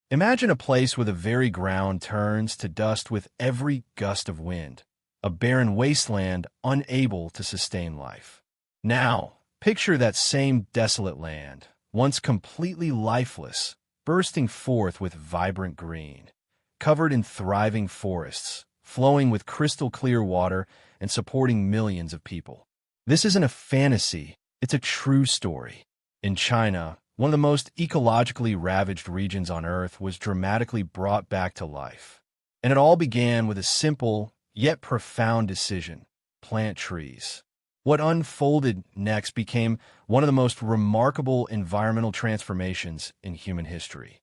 Imagine a place where the very ground turns to dust with every gust of wind, a barren wasteland unable to sustain life. Now, picture that same desolate land, once completely lifeless, bursting forth with vibrant green, covered in thriving forests, flowing with crystal-clear water and supporting millions of people. This isn't a fantasy, it's a true story. In China, one of the most ecologically ravaged regions on Earth was dramatically brought back to life. And it all began with a simple, yet profound decision: plant trees. What unfolded next became one of the most remarkable environmental transformations in human history.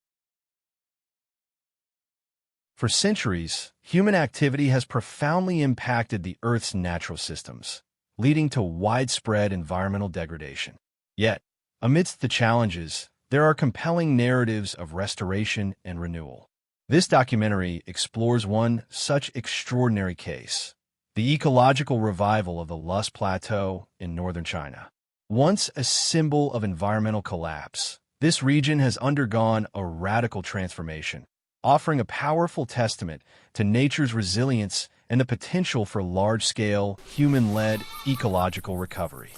For centuries, human activity has profoundly impacted the Earth's natural systems, leading to widespread environmental degradation. Yet, amidst the challenges, there are compelling narratives of restoration and renewal. This documentary explores one such extraordinary case: the ecological revival of the Loess Plateau in northern China. Once a symbol of environmental collapse, this region has undergone a radical transformation, offering a powerful testament to nature's resilience and the potential for large-scale, human-led ecological recovery.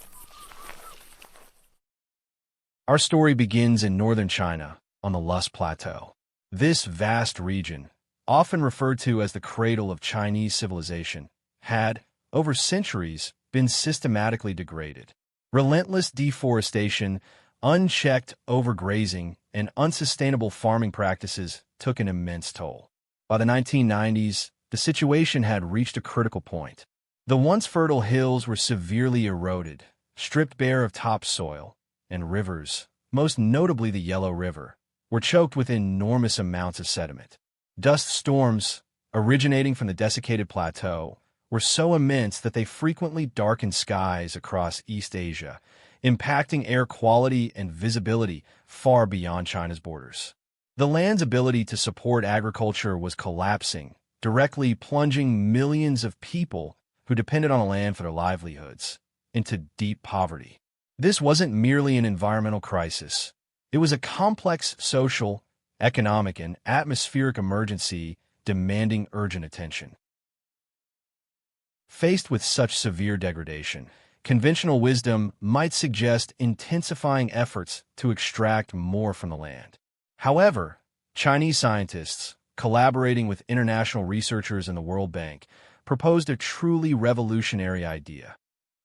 Our story begins in northern China, on the Loess Plateau. This vast region, often referred to as the cradle of Chinese civilization, had, over centuries, been systematically degraded. Relentless deforestation, unchecked overgrazing, and unsustainable farming practices took an immense toll. By the 1990s, the situation had reached a critical point. The once fertile hills were severely eroded, stripped bare of topsoil, and rivers, most notably the Yellow River, were choked with enormous amounts of sediment. Dust storms, originating from the desiccated plateau, were so immense that they frequently darkened skies across East Asia, impacting air quality and visibility far beyond China's borders. The land's ability to support agriculture was collapsing, directly plunging millions of people who depended on the land for their livelihoods into deep poverty. This wasn't merely an environmental crisis. It was a complex social, economic, and atmospheric emergency demanding urgent attention. Faced with such severe degradation, conventional wisdom might suggest intensifying efforts to extract more from the land. However, Chinese scientists, collaborating with international researchers and the World Bank, proposed a truly revolutionary idea.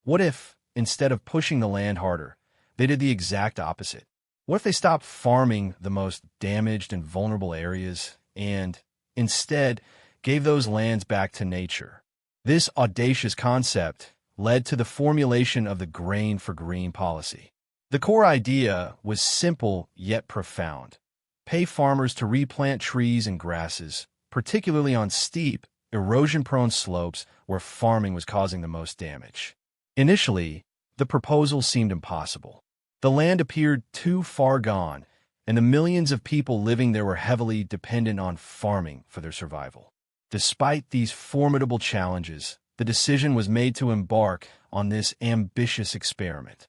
What if, instead of pushing the land harder, they did the exact opposite? What if they stopped farming the most damaged and vulnerable areas and, instead, gave those lands back to nature? This audacious concept led to the formulation of the Grain for Green policy. The core idea was simple yet profound: pay farmers to replant trees and grasses, particularly on steep, erosion-prone slopes where farming was causing the most damage. Initially, the proposal seemed impossible. The land appeared too far gone, and the millions of people living there were heavily dependent on farming for their survival. Despite these formidable challenges, the decision was made to embark on this ambitious experiment.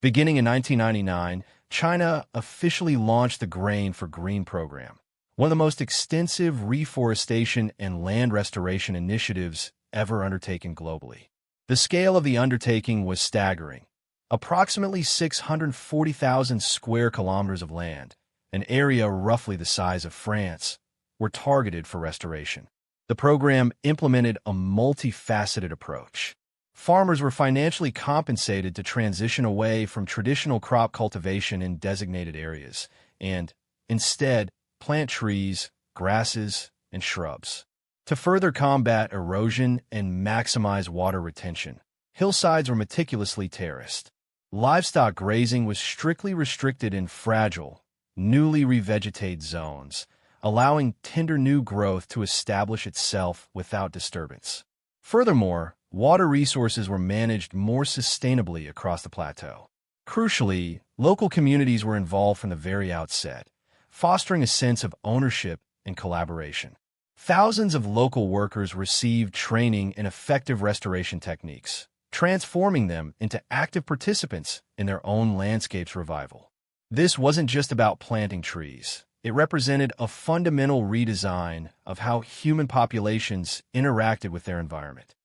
Beginning in 1999, China officially launched the Grain for Green program, one of the most extensive reforestation and land restoration initiatives ever undertaken globally. The scale of the undertaking was staggering. Approximately 640,000 square kilometers of land, an area roughly the size of France, were targeted for restoration. The program implemented a multifaceted approach. Farmers were financially compensated to transition away from traditional crop cultivation in designated areas and, instead, plant trees, grasses, and shrubs. To further combat erosion and maximize water retention, hillsides were meticulously terraced. Livestock grazing was strictly restricted in fragile, newly revegetated zones, allowing tender new growth to establish itself without disturbance. Furthermore, water resources were managed more sustainably across the plateau. Crucially, local communities were involved from the very outset, fostering a sense of ownership and collaboration. Thousands of local workers received training in effective restoration techniques, transforming them into active participants in their own landscape's revival. This wasn't just about planting trees. It represented a fundamental redesign of how human populations interacted with their environment.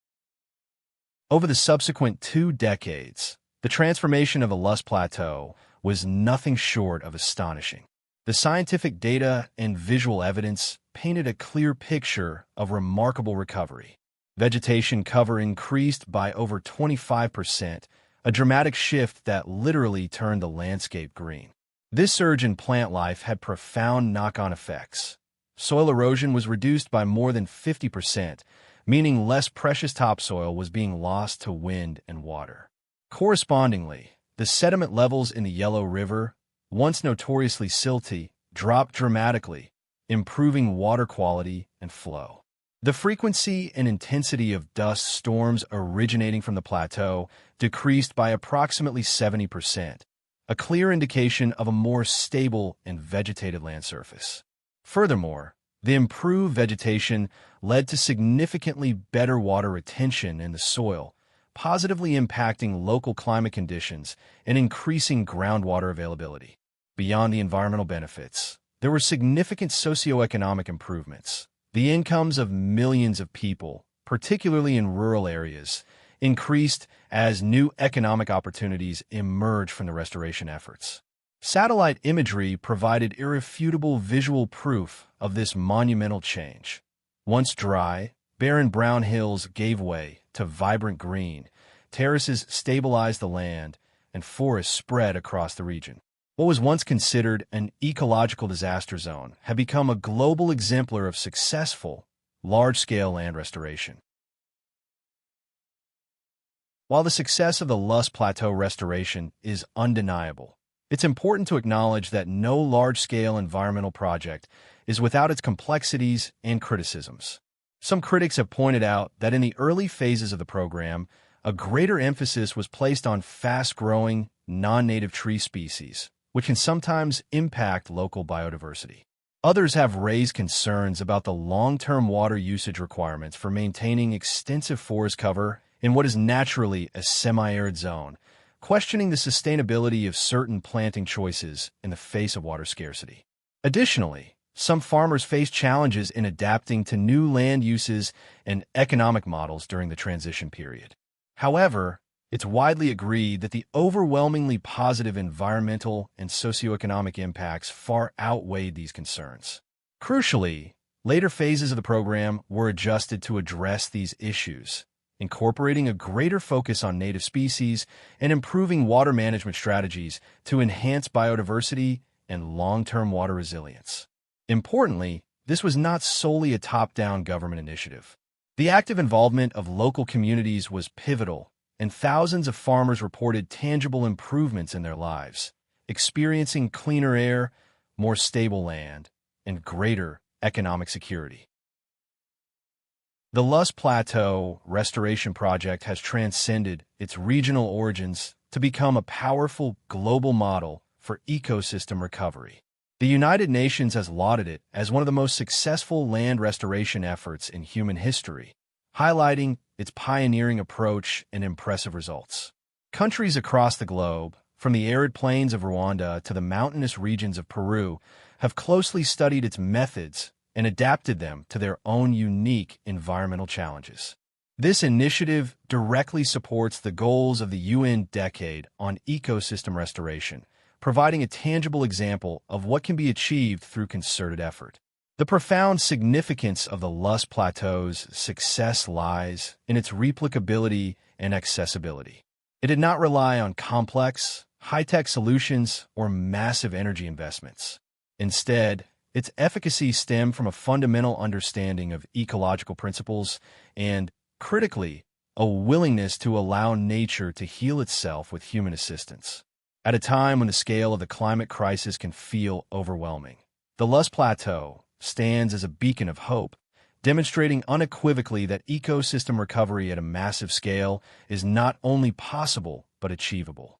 Over the subsequent 2 decades, the transformation of the Loess Plateau was nothing short of astonishing. The scientific data and visual evidence painted a clear picture of remarkable recovery. Vegetation cover increased by over 25%, a dramatic shift that literally turned the landscape green. This surge in plant life had profound knock-on effects. Soil erosion was reduced by more than 50%, meaning less precious topsoil was being lost to wind and water. Correspondingly, the sediment levels in the Yellow River, once notoriously silty, dropped dramatically, improving water quality and flow. The frequency and intensity of dust storms originating from the plateau decreased by approximately 70%, a clear indication of a more stable and vegetated land surface. Furthermore, the improved vegetation led to significantly better water retention in the soil, positively impacting local climate conditions and increasing groundwater availability. Beyond the environmental benefits, there were significant socioeconomic improvements. The incomes of millions of people, particularly in rural areas, increased as new economic opportunities emerged from the restoration efforts. Satellite imagery provided irrefutable visual proof of this monumental change. Once dry, barren brown hills gave way to vibrant green, terraces stabilized the land, and forests spread across the region. What was once considered an ecological disaster zone had become a global exemplar of successful, large-scale land restoration. While the success of the Loess Plateau restoration is undeniable, it's important to acknowledge that no large-scale environmental project is without its complexities and criticisms. Some critics have pointed out that in the early phases of the program, a greater emphasis was placed on fast-growing, non-native tree species, which can sometimes impact local biodiversity. Others have raised concerns about the long-term water usage requirements for maintaining extensive forest cover in what is naturally a semi-arid zone, questioning the sustainability of certain planting choices in the face of water scarcity. Additionally, some farmers face challenges in adapting to new land uses and economic models during the transition period. However, it's widely agreed that the overwhelmingly positive environmental and socioeconomic impacts far outweighed these concerns. Crucially, later phases of the program were adjusted to address these issues, incorporating a greater focus on native species and improving water management strategies to enhance biodiversity and long-term water resilience. Importantly, this was not solely a top-down government initiative. The active involvement of local communities was pivotal, and thousands of farmers reported tangible improvements in their lives, experiencing cleaner air, more stable land, and greater economic security. The Loess Plateau Restoration Project has transcended its regional origins to become a powerful global model for ecosystem recovery. The United Nations has lauded it as one of the most successful land restoration efforts in human history, highlighting its pioneering approach and impressive results. Countries across the globe, from the arid plains of Rwanda to the mountainous regions of Peru, have closely studied its methods and adapted them to their own unique environmental challenges. This initiative directly supports the goals of the UN Decade on Ecosystem Restoration, providing a tangible example of what can be achieved through concerted effort. The profound significance of the Loess Plateau's success lies in its replicability and accessibility. It did not rely on complex, high-tech solutions or massive energy investments. Instead, its efficacy stemmed from a fundamental understanding of ecological principles and, critically, a willingness to allow nature to heal itself with human assistance. At a time when the scale of the climate crisis can feel overwhelming, the Loess Plateau stands as a beacon of hope, demonstrating unequivocally that ecosystem recovery at a massive scale is not only possible but achievable.